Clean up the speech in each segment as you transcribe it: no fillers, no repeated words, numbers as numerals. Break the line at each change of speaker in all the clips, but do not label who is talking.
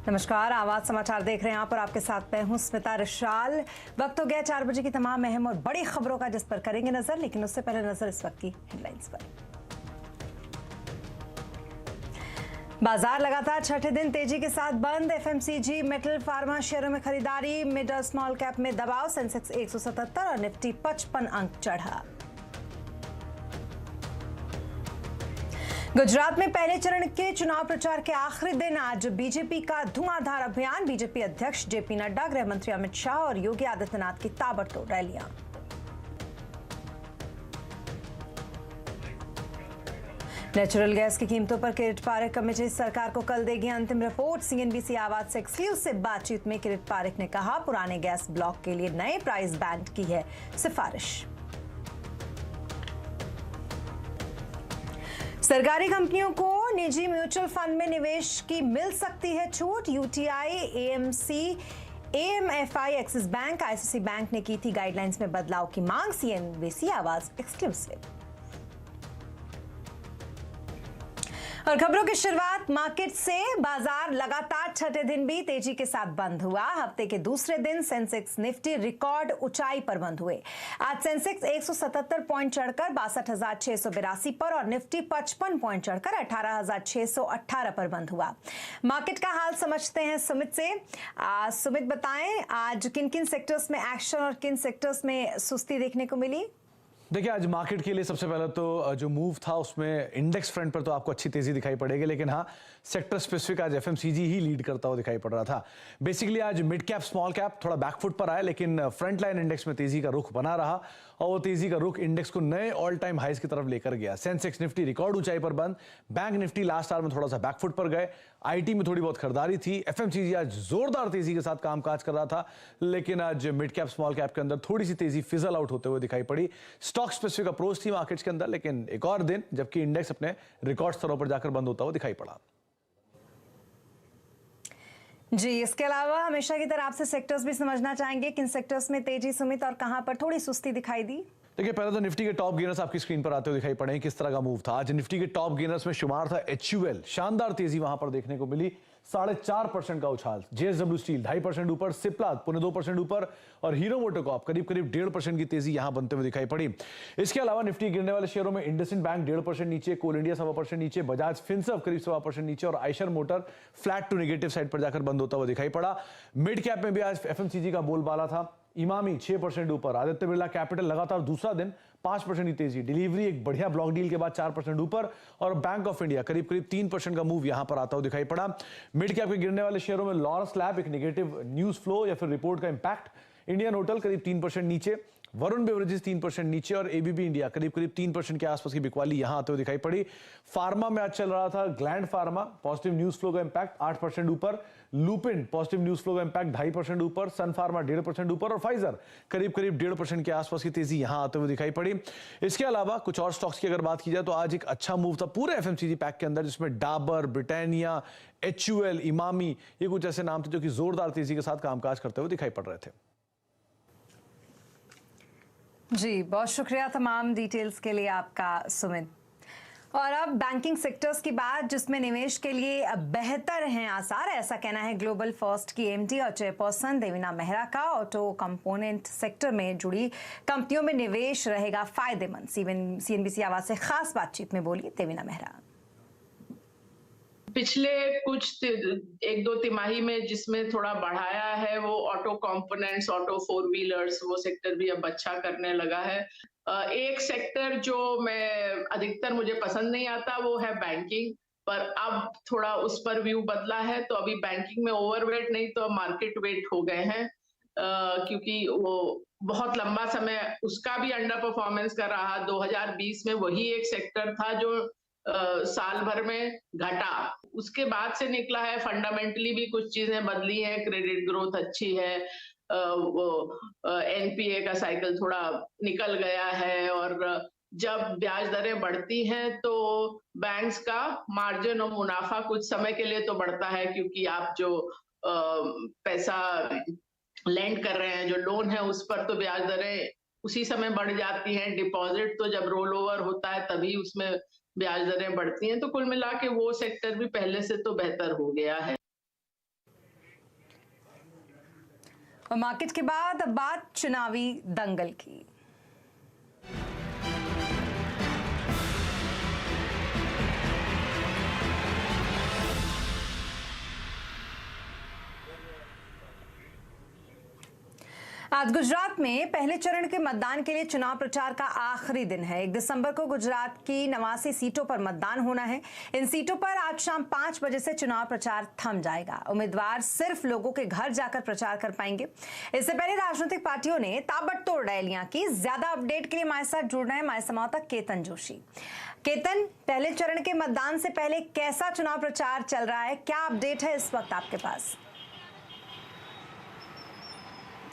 नमस्कार, आवाज समाचार देख रहे हैं। यहाँ पर आपके साथ मैं हूं स्मिता रिशाल। वक्त हो गया 4 बजे की तमाम अहम और बड़ी खबरों का, जिस पर करेंगे नजर, लेकिन उससे पहले नजर इस वक्त की हेडलाइंस पर। बाजार लगातार छठे दिन तेजी के साथ बंद। एफएमसीजी, मेटल, फार्मा शेयरों में खरीदारी। मिड और स्मॉल कैप में दबाव। सेंसेक्स 177 और निफ्टी 55 अंक चढ़ा। गुजरात में पहले चरण के चुनाव प्रचार के आखिरी दिन आज बीजेपी का धुआंधार अभियान। बीजेपी अध्यक्ष जेपी नड्डा, गृह मंत्री अमित शाह और योगी आदित्यनाथ की ताबड़तोड़ रैलियां। नेचुरल गैस की कीमतों पर किरीट पारेख कमेटी सरकार को कल देगी अंतिम रिपोर्ट। सीएनबीसी आवाज से एक्सक्लूसिव बातचीत में किरीट पारेख ने कहा, पुराने गैस ब्लॉक के लिए नए प्राइस बैंड की है सिफारिश। सरकारी कंपनियों को निजी म्यूचुअल फंड में निवेश की मिल सकती है छूट। UTI, AMC, AMFI, Axis bank, ICICI bank ने की थी गाइडलाइंस में बदलाव की मांग। सीएनबीसी आवाज एक्सक्लूसिव। और खबरों की शुरुआत मार्केट से। बाजार लगातार छठे दिन भी तेजी के साथ बंद हुआ। हफ्ते के दूसरे दिन सेंसेक्स, निफ्टी रिकॉर्ड ऊंचाई पर बंद हुए। आज सेंसेक्स 177 पॉइंट चढ़कर 62,682 पर और निफ्टी 55 पॉइंट चढ़कर 18,618 पर बंद हुआ। मार्केट का हाल समझते हैं सुमित से। सुमित, बताएं आज किन किन सेक्टर्स में एक्शन और किन सेक्टर्स में सुस्ती देखने को मिली?
देखिए, आज मार्केट के लिए सबसे पहले तो जो मूव था उसमें इंडेक्स फ्रंट पर तो आपको अच्छी तेजी दिखाई पड़ेगी, लेकिन हाँ, सेक्टर स्पेसिफिक आज एफएमसीजी ही लीड करता हुआ दिखाई पड़ रहा था। बेसिकली आज मिड कैप, स्मॉल कैप थोड़ा बैकफुट पर आया, लेकिन फ्रंट लाइन इंडेक्स में तेजी का रुख बना रहा और वो तेजी का रुख इंडेक्स को नए ऑल टाइम हाइज की तरफ लेकर गया। सेंसेक्स, निफ्टी रिकॉर्ड ऊंचाई पर बंद। बैंक निफ्टी लास्ट आवर में थोड़ा सा बैकफुट पर गए। आईटी में थोड़ी बहुत खरीदारी थी। एफएमसीजी आज जोरदार तेजी के साथ कामकाज कर रहा था, लेकिन आज मिड कैप, स्मॉल कैप के अंदर थोड़ी सी तेजी फिजल आउट होते हुए दिखाई पड़ी। स्टॉक स्पेसिफिक अप्रोच थी मार्केट्स के अंदर, लेकिन एक और दिन जबकि इंडेक्स अपने रिकॉर्ड स्तरों पर जाकर बंद होता हुआ दिखाई पड़ा।
जी, इसके अलावा हमेशा की तरह आपसे सेक्टर्स भी समझना चाहेंगे, किन सेक्टर्स में तेजी सुमित और कहां पर थोड़ी सुस्ती दिखाई दी?
देखिए, पहले तो निफ्टी के टॉप गेनर्स आपकी स्क्रीन पर आते हुए दिखाई पड़े। किस तरह का मूव था आज निफ्टी के टॉप गेनर्स में शुमार था एचयूएल। शानदार तेजी वहां पर देखने को मिली। 4.5% का उछाल। जेएसडब्ल्यू स्टील 2.5% ऊपर, सिप्ला 2% ऊपर और हीरो मोटोकॉर्प करीब 1.5% की तेजी यहां बनते हुए दिखाई पड़ी। इसके अलावा निफ्टी गिरने वाले शेयरों में इंडसइंड बैंक 1.5% नीचे, कोल इंडिया 1.25% नीचे, बजाज फिनसर्व करीब 1.25% नीचे और Eicher motor flat to negative side पर जाकर बंद होता हुआ दिखाई पड़ा। मिड कैप में भी आज एफएमसीजी का बोलबाला था। इमामी 6% ऊपर, आदित्य बिरला कैपिटल लगातार दूसरा दिन 5% की तेजी। डिलीवरी एक बढ़िया ब्लॉक डील के बाद 4% ऊपर और बैंक ऑफ इंडिया करीब 3% का मूव यहां पर आता हुआ दिखाई पड़ा। मिड कैप के गिरने वाले शेयरों में लॉरस लैब, एक नेगेटिव न्यूज फ्लो या फिर रिपोर्ट का इंपैक्ट। इंडियन होटल करीब 3% नीचे, वरुण बेवरेजेस 3% नीचे और एबीबी इंडिया करीब 3% के आसपास की बिकवाली यहां आते हुए दिखाई पड़ी। फार्मा में आज चल रहा था gland pharma, positive news flow का इंपैक्ट 8% ऊपर। लुपिन पॉजिटिव न्यूज फ्लो का इंपैक्ट 2.5% ऊपर। सन फार्मा 1.5% ऊपर और फाइजर करीब 1.5% के आसपास की तेजी यहां आते हुए दिखाई पड़ी। इसके अलावा कुछ और स्टॉक्स की अगर बात की जाए तो आज एक अच्छा मूव था पूरे एफएमसीजी पैक के अंदर, जिसमें डाबर, ब्रिटानिया, एचयूएल, इमामी, ये कुछ ऐसे नाम थे जो कि जोरदार तेजी के साथ कामकाज करते हुए दिखाई पड़ रहे थे।
जी, बहुत शुक्रिया तमाम डिटेल्स के लिए आपका सुमित। और अब बैंकिंग सेक्टर्स की बात, जिसमें निवेश के लिए बेहतर हैं आसार, ऐसा कहना है ग्लोबल फर्स्ट की एमडी और चेयरपर्सन देवीना मेहरा का। ऑटो कंपोनेंट सेक्टर में जुड़ी कंपनियों में निवेश रहेगा फायदेमंद। सीएनबीसी आवाज से खास बातचीत में बोली देवीना मेहरा।
पिछले कुछ 1-2 तिमाही में जिसमें थोड़ा बढ़ाया है वो ऑटो कंपोनेंट्स, ऑटो 4 व्हीलर्स, वो सेक्टर भी अब अच्छा करने लगा है। एक सेक्टर जो मैं अधिकतर मुझे पसंद नहीं आता वो है बैंकिंग, पर अब थोड़ा उस पर व्यू बदला है, तो अभी बैंकिंग में ओवरवेट नहीं तो मार्केट वेट हो गए हैं, क्योंकि वो बहुत लंबा समय उसका भी अंडर परफॉर्मेंस कर रहा। 2020 में वही एक सेक्टर था जो साल भर में घटा, उसके बाद से निकला है। फंडामेंटली भी कुछ चीजें बदली हैं, क्रेडिट ग्रोथ अच्छी है, वो एनपीए का साइकिल थोड़ा निकल गया है और जब ब्याज दरें बढ़ती हैं तो बैंक्स का मार्जिन और मुनाफा कुछ समय के लिए तो बढ़ता है, क्योंकि आप जो पैसा लेंड कर रहे हैं, जो लोन है, उस पर तो ब्याज दरें उसी समय बढ़ जाती हैं। डिपॉजिट तो जब रोल ओवर होता है तभी उसमें ब्याज दरें बढ़ती हैं। तो कुल मिला के वो सेक्टर भी पहले से तो बेहतर हो गया है।
और मार्केट के बाद अब बात चुनावी दंगल की। आज गुजरात में पहले चरण के मतदान के लिए चुनाव प्रचार का आखिरी दिन है। 1 दिसंबर को गुजरात की 89 सीटों पर मतदान होना है। इन सीटों पर आज शाम 5 बजे से चुनाव प्रचार थम जाएगा। उम्मीदवार सिर्फ लोगों के घर जाकर प्रचार कर पाएंगे। इससे पहले राजनीतिक पार्टियों ने ताबड़तोड़ रैलियां की। ज्यादा अपडेट के लिए हमारे साथ जुड़ रहे हैं हमारे संवाददाता केतन जोशी। केतन, पहले चरण के मतदान से पहले कैसा चुनाव प्रचार चल रहा है, क्या अपडेट है इस वक्त आपके पास?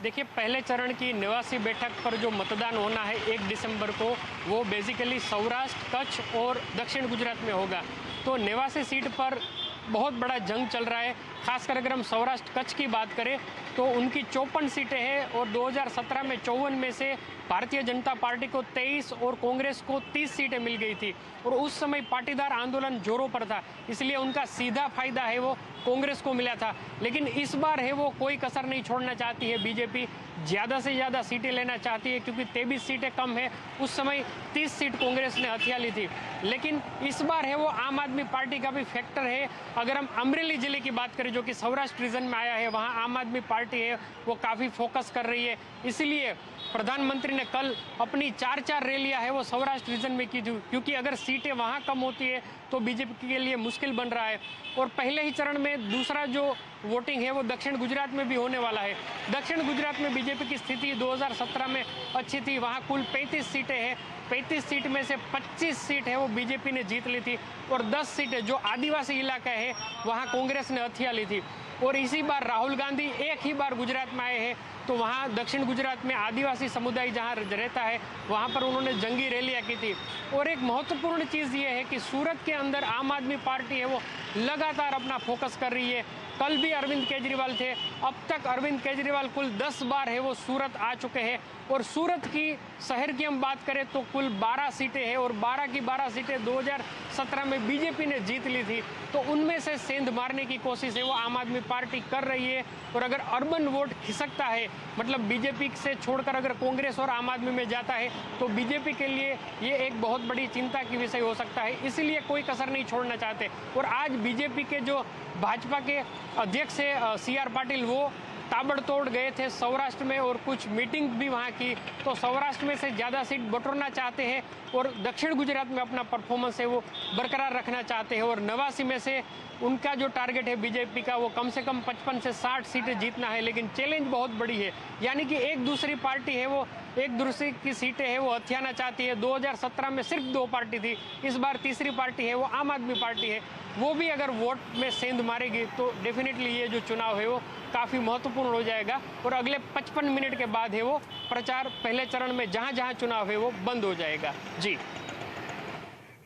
देखिए, पहले चरण की 89 बैठक पर जो मतदान होना है 1 दिसंबर को, वो बेसिकली सौराष्ट्र, कच्छ और दक्षिण गुजरात में होगा। तो 89 सीट पर बहुत बड़ा जंग चल रहा है। खासकर अगर हम सौराष्ट्र कच्छ की बात करें तो उनकी 54 सीटें हैं और 2017 में 54 में से भारतीय जनता पार्टी को 23 और कांग्रेस को 30 सीटें मिल गई थी और उस समय पाटीदार आंदोलन जोरों पर था, इसलिए उनका सीधा फायदा है वो कांग्रेस को मिला था। लेकिन इस बार है वो कोई कसर नहीं छोड़ना चाहती है। बीजेपी ज़्यादा से ज़्यादा सीटें लेना चाहती है क्योंकि 23 सीटें कम है। उस समय 30 सीट कांग्रेस ने हथिया ली थी। लेकिन इस बार है वो आम आदमी पार्टी का भी फैक्टर है। अगर हम अमरेली जिले की बात करें जो कि सौराष्ट्र रीजन में आया है, वहाँ आम आदमी पार्टी है वो काफ़ी फोकस कर रही है। इसीलिए प्रधानमंत्री ने कल अपनी 4 रैलियां है वो सौराष्ट्र रीजन में की थी, क्योंकि अगर सीटें वहां कम होती है तो बीजेपी के लिए मुश्किल बन रहा है। और पहले ही चरण में दूसरा जो वोटिंग है वो दक्षिण गुजरात में भी होने वाला है। दक्षिण गुजरात में बीजेपी की स्थिति 2017 में अच्छी थी, वहां कुल 35 सीटें हैं। 35 सीट में से 25 सीट है वो बीजेपी ने जीत ली थी और 10 सीटें जो आदिवासी इलाका है वहाँ कांग्रेस ने हथिया ली थी। और इसी बार राहुल गांधी एक ही बार गुजरात में आए हैं तो वहाँ दक्षिण गुजरात में आदिवासी समुदाय जहाँ रहता है वहाँ पर उन्होंने जंगी रैलियाँ की थी। और एक महत्वपूर्ण चीज़ ये है कि सूरत के अंदर आम आदमी पार्टी है वो लगातार अपना फोकस कर रही है। कल भी अरविंद केजरीवाल थे। अब तक अरविंद केजरीवाल कुल 10 बार है वो सूरत आ चुके हैं और सूरत की शहर की हम बात करें तो कुल 12 सीटें हैं और 12 की 12 सीटें 2017 में बीजेपी ने जीत ली थी। तो उनमें से सेंध मारने की कोशिश है वो आम आदमी पार्टी कर रही है। और अगर अर्बन वोट खिसकता है, मतलब बीजेपी से छोड़कर अगर कांग्रेस और आम आदमी में जाता है तो बीजेपी के लिए ये एक बहुत बड़ी चिंता की विषय हो सकता है। इसीलिए कोई कसर नहीं छोड़ना चाहते। और आज बीजेपी के जो भाजपा के अध्यक्ष है CR पाटिल, वो ताबड़तोड़ गए थे सौराष्ट्र में और कुछ मीटिंग भी वहाँ की। तो सौराष्ट्र में से ज़्यादा सीट बटोरना चाहते हैं और दक्षिण गुजरात में अपना परफॉर्मेंस है वो बरकरार रखना चाहते हैं। और 89 में से उनका जो टारगेट है बीजेपी का वो कम से कम 55 से 60 सीटें जीतना है। लेकिन चैलेंज बहुत बड़ी है, यानी कि एक दूसरी पार्टी है वो एक दूसरे की सीटें है वो हथियाना चाहती है। 2017 में सिर्फ 2 पार्टी थी, इस बार तीसरी पार्टी है वो आम आदमी पार्टी है। वो भी अगर वोट में सेंध मारेगी तो डेफिनेटली ये जो चुनाव है वो काफ़ी महत्वपूर्ण हो जाएगा। और अगले 55 मिनट के बाद है वो प्रचार पहले चरण में जहां जहां चुनाव है वो बंद हो जाएगा।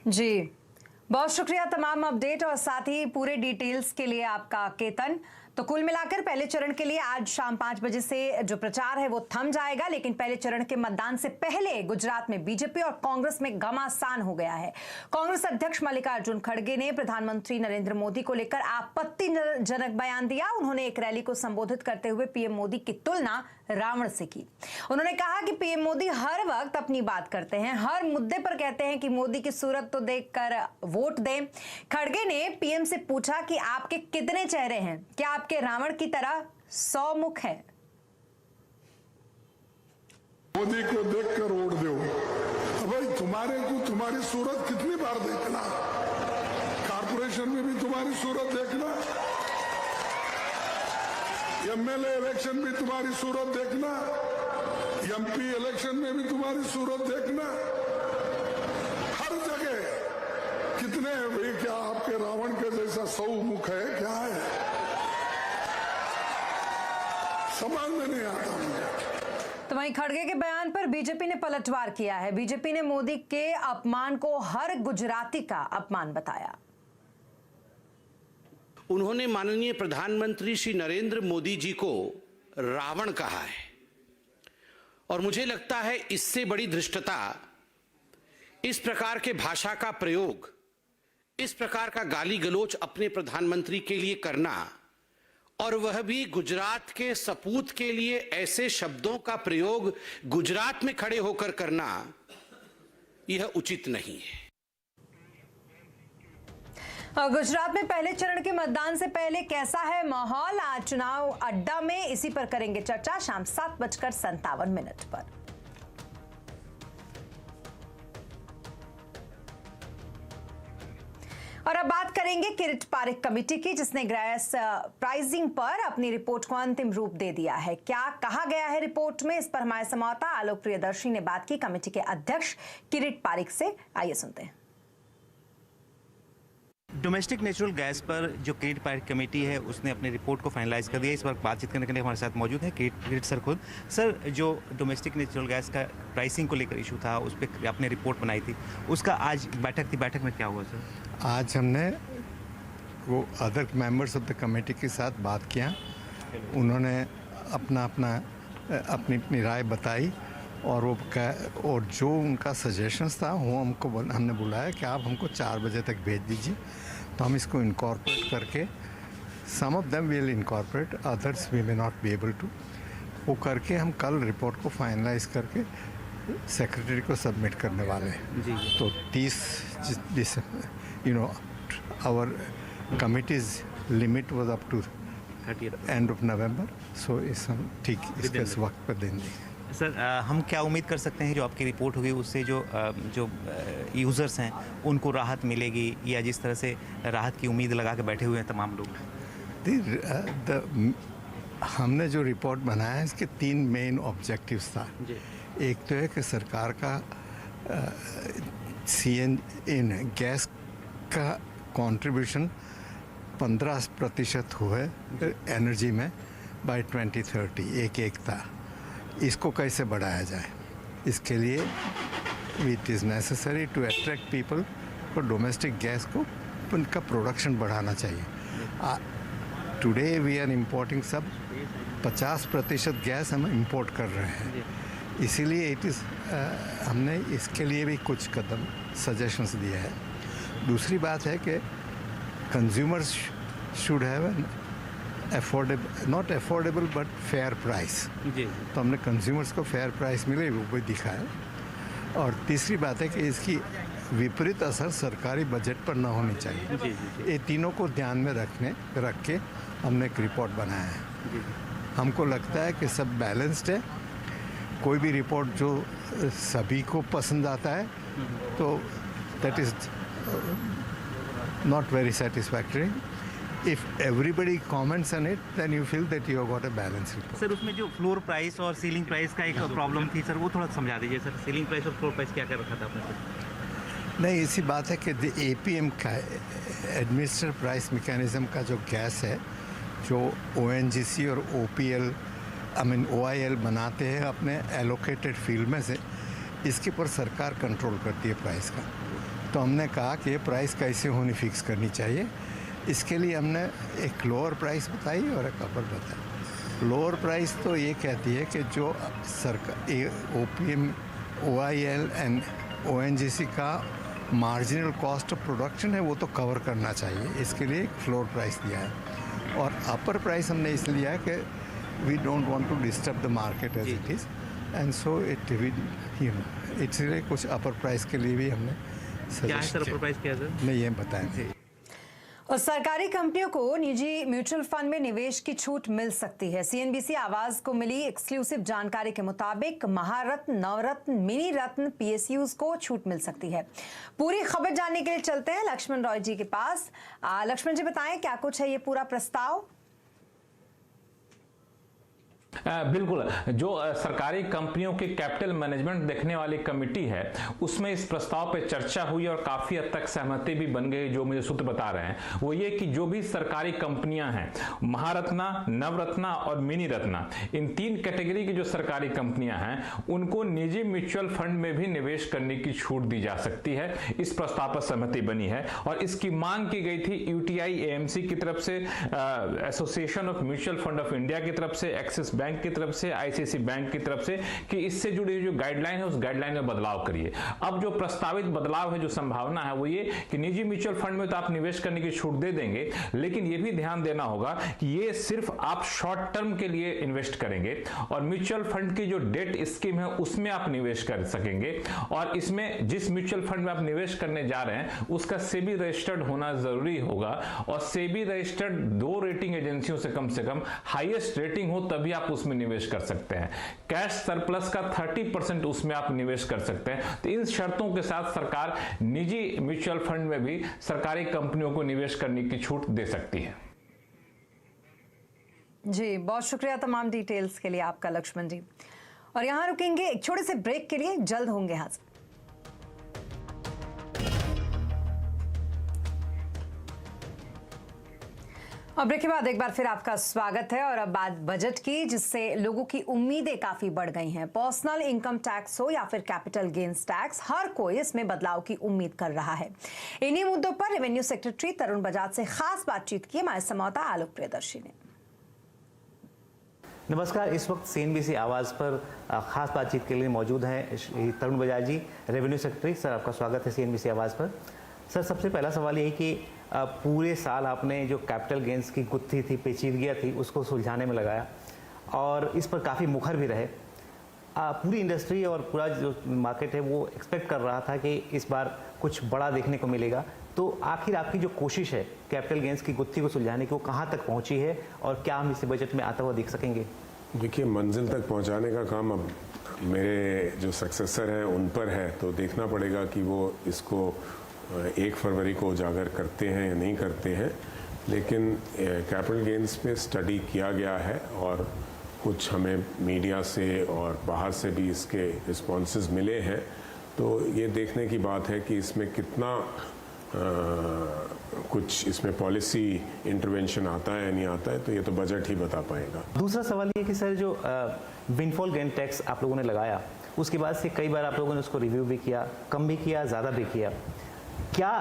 जी, बहुत शुक्रिया तमाम अपडेट और साथ ही पूरे डिटेल्स के लिए आपका केतन। तो कुल मिलाकर पहले चरण के लिए आज शाम 5 बजे से जो प्रचार है वो थम जाएगा। लेकिन पहले चरण के मतदान से पहले गुजरात में बीजेपी और कांग्रेस में घमासान हो गया है। कांग्रेस अध्यक्ष मल्लिकार्जुन खड़गे ने प्रधानमंत्री नरेंद्र मोदी को लेकर आपत्तिजनक बयान दिया। उन्होंने एक रैली को संबोधित करते हुए पीएम मोदी की तुलना रावण से की। उन्होंने कहा कि पीएम मोदी हर वक्त अपनी बात करते हैं, हर मुद्दे पर कहते हैं कि मोदी की सूरत तो देखकर वोट दें। खड़गे ने पीएम से पूछा कि आपके कितने चेहरे हैं, क्या आपके रावण की तरह 100 मुख है?
मोदी को देखकर वोट दो। भाई तुम्हारे को तुम्हारी सूरत कितनी बार देखना, कारपोरेशन में भी तुम्हारी सूरत देखना, MLA इलेक्शन भी तुम्हारी सूरत देखना, MP इलेक्शन में भी तुम्हारी सूरत देखना, हर जगह कितने भाई, क्या आपके रावण के जैसा 100 मुख है, क्या है, समझ में नहीं आता मुझे।
तो वहीं खड़गे के बयान पर बीजेपी ने पलटवार किया है। बीजेपी ने मोदी के अपमान को हर गुजराती का अपमान बताया।
उन्होंने माननीय प्रधानमंत्री श्री नरेंद्र मोदी जी को रावण कहा है और मुझे लगता है इससे बड़ी धृष्टता, इस प्रकार के भाषा का प्रयोग, इस प्रकार का गाली गलोच अपने प्रधानमंत्री के लिए करना और वह भी गुजरात के सपूत के लिए ऐसे शब्दों का प्रयोग गुजरात में खड़े होकर करना यह उचित नहीं है।
गुजरात में पहले चरण के मतदान से पहले कैसा है माहौल, आज चुनाव अड्डा में, इसी पर करेंगे चर्चा शाम 7:57 पर। और अब बात करेंगे किरीट पारिक कमेटी की, जिसने गैस प्राइसिंग पर अपनी रिपोर्ट को अंतिम रूप दे दिया है। क्या कहा गया है रिपोर्ट में, इस पर हमारे संवाददाता आलोक प्रियदर्शी ने बात की कमेटी के अध्यक्ष किरीट पारिक से। आइए सुनते हैं।
डोमेस्टिक नेचुरल गैस पर जो किरीट पारिक कमेटी है उसने अपनी रिपोर्ट को फाइनलाइज कर दिया। इस वक्त बातचीत करने के लिए हमारे साथ मौजूद है किरीट सर खुद। सर, जो डोमेस्टिक नेचुरल गैस का प्राइसिंग को लेकर इशू था, उस पर आपने रिपोर्ट बनाई थी, उसका आज बैठक थी, बैठक में क्या हुआ सर?
आज हमने वो other members of the committee के साथ बात किया, उन्होंने अपनी राय बताई और जो उनका सजेशंस था वो हमने बुलाया कि आप हमको 4 बजे तक भेज दीजिए, तो हम इसको इनकॉर्पोरेट करके some of them will incorporate, others we may not be able to, वो करके हम कल रिपोर्ट को फाइनलाइज करके सेक्रेटरी को सबमिट करने वाले हैं। जी। तो 30 our committee's limit was up to end of November, so इस हम ठीक इसके वक्त पर देंगे।
सर, हम क्या उम्मीद कर सकते हैं जो आपकी रिपोर्ट होगी उससे जो यूज़र्स हैं उनको राहत मिलेगी, या जिस तरह से राहत की उम्मीद लगा के बैठे हुए हैं तमाम लोग?
हमने जो रिपोर्ट बनाया है इसके 3 मेन ऑब्जेक्टिव्स था। एक तो है कि सरकार का गैस का कंट्रीब्यूशन 15% हुए एनर्जी में बाय 2030, एक था, इसको कैसे बढ़ाया जाए। इसके लिए it is necessary to attract people, और डोमेस्टिक गैस को उनका प्रोडक्शन बढ़ाना चाहिए। टुडे वी आर इम्पोर्टिंग सब 50% गैस हम इंपोर्ट कर रहे हैं, इसीलिए हमने इसके लिए भी कुछ कदम सजेशंस दिए हैं। दूसरी बात है कि consumers should have not affordable but fair price, तो हमने कंज्यूमर्स को फेयर प्राइस मिले वो भी दिखाया। और तीसरी बात है कि इसकी विपरीत असर सरकारी बजट पर ना होनी चाहिए। ये तीनों को ध्यान में रख के हमने एक रिपोर्ट बनाया है। हमको लगता है कि सब बैलेंस्ड है, कोई भी रिपोर्ट जो सभी को पसंद आता है तो that is not very satisfactory. If everybody comments on it, then you feel that you have got a balanced report.
Sir, उसमें जो फ्लोर प्राइस और सीलिंग प्राइस का एक प्रॉब्लम थी सर, वो थोड़ा समझा दीजिए सर। सीलिंग प्राइस और फ्लोर प्राइस क्या रखा था आपने?
नहीं, इसी बात है कि APM का एडमिनिस्ट्रेटिव प्राइस मैकेनिज्म का जो गैस है, जो ONGC और OIL बनाते हैं अपने एलोकेटेड फील्ड में से, इसके पर सरकार कंट्रोल करती है प्राइस का। तो हमने कहा कि ये प्राइस कैसे होनी फिक्स करनी चाहिए, इसके लिए हमने एक लोअर प्राइस बताई और एक अपर बताई। लोअर प्राइस तो ये कहती है कि जो सरकार OPM, OIL एंड ONGC का मार्जिनल कॉस्ट ऑफ प्रोडक्शन है वो तो कवर करना चाहिए, इसके लिए एक फ्लोर प्राइस दिया है। और अपर प्राइस हमने इसलिए लिया है कि we don't want to disturb the market as it is, and so इसलिए कुछ अपर प्राइस के लिए भी हमने
क्या है सर अपर प्राइस क्या है सर?
नहीं, ये बताएं।
और सरकारी कंपनियों को निजी म्यूचुअल फंड में निवेश की छूट मिल सकती है। CNBC आवाज को मिली एक्सक्लूसिव जानकारी के मुताबिक महारत्न, नवरत्न, मिनी रत्न PSUs को छूट मिल सकती है। पूरी खबर जानने के लिए चलते हैं लक्ष्मण रॉय जी के पास। लक्ष्मण जी, बताएं क्या कुछ है ये पूरा प्रस्ताव?
बिल्कुल, जो सरकारी कंपनियों की कैपिटल मैनेजमेंट देखने वाली कमेटी है उसमें इस प्रस्ताव पे चर्चा हुई और काफी हद तक सहमति भी बन गई। जो मुझे सूत्र बता रहे हैं वो ये कि जो भी सरकारी कंपनियां हैं, महारत्ना, नवरत्ना और मिनी रत्ना, इन 3 कैटेगरी की जो सरकारी कंपनियां हैं उनको निजी म्यूचुअल फंड में भी निवेश करने की छूट दी जा सकती है। इस प्रस्ताव पर सहमति बनी है और इसकी मांग की गई थी UTI AMC की तरफ से, association of mutual fund of India की तरफ से, एक्सिस बैंक बैंक की तरफ से, आईसीआईसी बैंक की तरफ से कि इससे जुड़ी जो गाइडलाइन है उस गाइडलाइन में बदलाव करिए। अब जो प्रस्तावित बदलाव है, जो संभावना है वो ये कि निजी म्यूचुअल फंड में तो आप निवेश करने की छूट दे देंगे, लेकिन ये भी ध्यान देना होगा कि ये सिर्फ आप शॉर्ट टर्म के लिए इन्वेस्ट करेंगे और म्यूचुअल फंड की जो डेट स्कीम है उसमें आप निवेश कर सकेंगे। और इसमें जिस म्यूचुअल फंड में आप निवेश करने जा रहे हैं उसका सेबी रजिस्टर्ड होना जरूरी होगा और सेबी रजिस्टर्ड 2 रेटिंग एजेंसियों से कम हाईएस्ट रेटिंग हो तभी आप उसमें निवेश कर सकते हैं। कैश सरप्लस का 30% उसमें आप निवेश कर सकते हैं। तो इन शर्तों के साथ सरकार निजी म्यूचुअल फंड में भी सरकारी कंपनियों को निवेश करने की छूट दे सकती है।
जी, बहुत शुक्रिया तमाम डिटेल्स के लिए आपका लक्ष्मण जी। और यहां रुकेंगे एक छोटे से ब्रेक के लिए, जल्द होंगे हाजिर। और ब्रेक के बाद एक बार फिर आपका स्वागत है। और अब बात बजट की, जिससे लोगों की उम्मीदें काफी बढ़ गई हैं। पर्सनल इनकम टैक्स हो या फिर कैपिटल गेन्स टैक्स, हर कोई इसमें बदलाव की उम्मीद कर रहा है। इन्हीं मुद्दों पर रेवेन्यू सेक्रेटरी तरुण बजाज से खास बातचीत की हमारे संवाददाता आलोक प्रियदर्शी ने।
नमस्कार, इस वक्त सीएनबीसी आवाज़ पर खास बातचीत के लिए मौजूद हैं तरुण बजाज जी, रेवेन्यू सेक्रेटरी। सर, आपका स्वागत है सीएनबीसी आवाज़ पर। सर, सबसे पहला सवाल यही कि पूरे साल आपने जो कैपिटल गेंस की गुत्थी थी, पेचीदगियाँ थी, उसको सुलझाने में लगाया और इस पर काफ़ी मुखर भी रहे। पूरी इंडस्ट्री और पूरा जो मार्केट है वो एक्सपेक्ट कर रहा था कि इस बार कुछ बड़ा देखने को मिलेगा। तो आखिर आपकी जो कोशिश है कैपिटल गेंस की गुत्थी को सुलझाने की, वो कहाँ तक पहुँची है और क्या हम इसे बजट में आता हुआ देख सकेंगे?
देखिए, मंजिल तक पहुंचाने का काम अब मेरे जो सक्सेसर हैं उन पर है, तो देखना पड़ेगा कि वो इसको 1 फरवरी को उजागर करते हैं या नहीं करते हैं। लेकिन कैपिटल गेंस पे स्टडी किया गया है और कुछ हमें मीडिया से और बाहर से भी इसके रिस्पॉन्सेज मिले हैं। तो ये देखने की बात है कि इसमें कितना कुछ इसमें पॉलिसी इंटरवेंशन आता है या नहीं आता है, तो ये तो बजट ही बता पाएगा।
दूसरा सवाल ये कि सर, जो विंडफॉल गेन टैक्स आप लोगों ने लगाया, उसके बाद से कई बार आप लोगों ने उसको रिव्यू भी किया, कम भी किया, ज़्यादा भी किया। क्या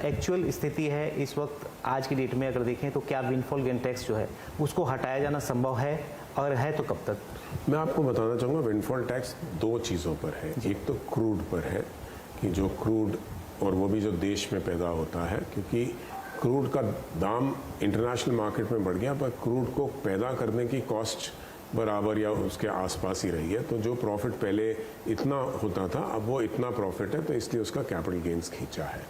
एक्चुअल स्थिति है इस वक्त आज की डेट में? अगर देखें तो क्या विंडफॉल गेन टैक्स जो है उसको हटाया जाना संभव है, और है तो कब तक?
मैं आपको बताना चाहूँगा, विंडफॉल टैक्स 2 चीज़ों पर है। एक तो क्रूड पर है कि जो क्रूड, और वो भी जो देश में पैदा होता है, क्योंकि क्रूड का दाम इंटरनेशनल मार्केट में बढ़ गया, पर क्रूड को पैदा करने की कॉस्ट बराबर या उसके आसपास ही रही है। तो जो प्रॉफिट पहले इतना होता था, अब वो इतना प्रॉफिट है, तो इसलिए उसका कैपिटल गेन्स खींचा है।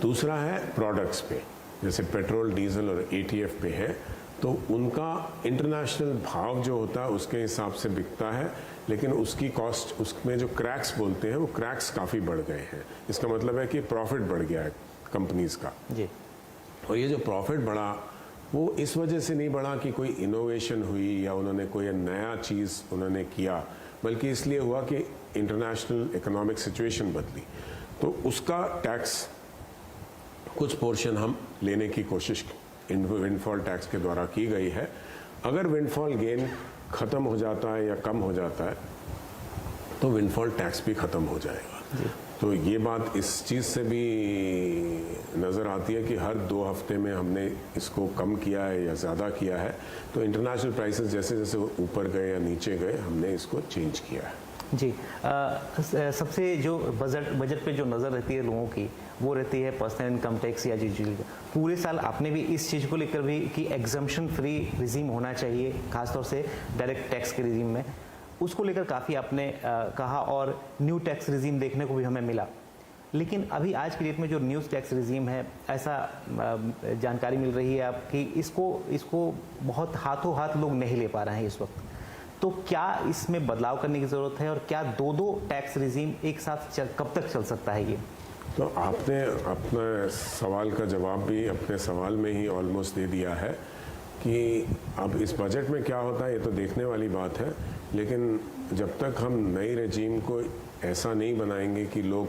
दूसरा है प्रोडक्ट्स पे, जैसे पेट्रोल, डीजल और एटीएफ पे है, तो उनका इंटरनेशनल भाव जो होता है उसके हिसाब से बिकता है, लेकिन उसकी कॉस्ट, उसमें जो क्रैक्स बोलते हैं, वो क्रैक्स काफ़ी बढ़ गए हैं। इसका मतलब है कि प्रॉफिट बढ़ गया है कंपनीज का जी। और ये जो प्रॉफिट बढ़ा, वो इस वजह से नहीं बढ़ा कि कोई इनोवेशन हुई या उन्होंने कोई नया चीज़ उन्होंने किया, बल्कि इसलिए हुआ कि इंटरनेशनल इकोनॉमिक सिचुएशन बदली। तो उसका टैक्स कुछ पोर्शन हम लेने की कोशिश विंडफॉल टैक्स के द्वारा की गई है। अगर विंडफॉल गेन ख़त्म हो जाता है या कम हो जाता है, तो विंडफॉल टैक्स भी ख़त्म हो जाएगा। तो ये बात इस चीज़ से भी नज़र आती है कि हर 2 हफ्ते में हमने इसको कम किया है या ज़्यादा किया है। तो इंटरनेशनल प्राइसेस जैसे जैसे ऊपर गए या नीचे गए, हमने इसको चेंज किया है
जी। सबसे जो बजट पे जो नज़र रहती है लोगों की, वो रहती है पर्सनल इनकम टैक्स या जी। पूरे साल आपने भी इस चीज़ को लेकर भी कि एग्जम्पशन फ्री रिजीम होना चाहिए, खासतौर से डायरेक्ट टैक्स के रिजीम में, उसको लेकर काफ़ी आपने कहा और न्यू टैक्स रिजीम देखने को भी हमें मिला। लेकिन अभी आज की डेट में जो न्यू टैक्स रिजीम है, ऐसा जानकारी मिल रही है आपकी, इसको बहुत हाथों हाथ लोग नहीं ले पा रहे हैं इस वक्त। तो क्या इसमें बदलाव करने की ज़रूरत है और क्या 2 टैक्स रिजीम एक साथ कब तक चल सकता है ये?
तो आपने अपने सवाल का जवाब भी अपने सवाल में ही ऑलमोस्ट दे दिया है कि अब इस बजट में क्या होता है, ये तो देखने वाली बात है। लेकिन जब तक हम नई रेजीम को ऐसा नहीं बनाएंगे कि लोग,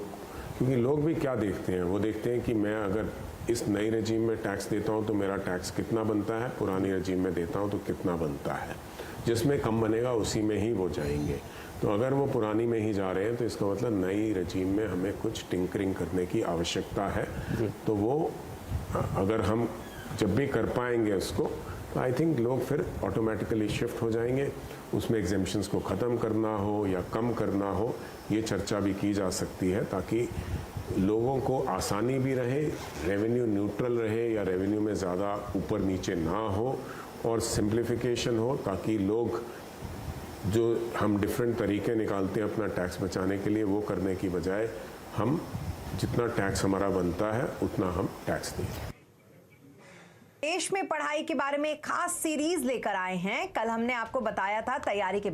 क्योंकि लोग भी क्या देखते हैं, वो देखते हैं कि मैं अगर इस नई रेजीम में टैक्स देता हूँ तो मेरा टैक्स कितना बनता है, पुरानी रेजीम में देता हूँ तो कितना बनता है। जिसमें कम बनेगा उसी में ही वो जाएंगे। तो अगर वो पुरानी में ही जा रहे हैं तो इसका मतलब नई रेजीम में हमें कुछ टिंकरिंग करने की आवश्यकता है। तो वो अगर हम जब भी कर पाएंगे उसको,
आई थिंक लोग फिर ऑटोमेटिकली शिफ्ट हो जाएंगे। उसमें एग्जेम्पशंस को ख़त्म करना हो या कम करना हो, ये चर्चा भी की जा सकती है, ताकि लोगों को आसानी भी रहे, रेवेन्यू न्यूट्रल रहे या रेवेन्यू में ज़्यादा ऊपर नीचे ना हो, और सिंप्लीफिकेशन हो, ताकि लोग जो हम डिफरेंट तरीके निकालते हैं अपना टैक्स बचाने के लिए, वो करने की बजाय हम जितना टैक्स हमारा बनता है उतना हम टैक्स दें।
देश में पढ़ाई के बारे में खास सीरीज लेकर आए हैं। कल हमने आपको बताया था तैयारी के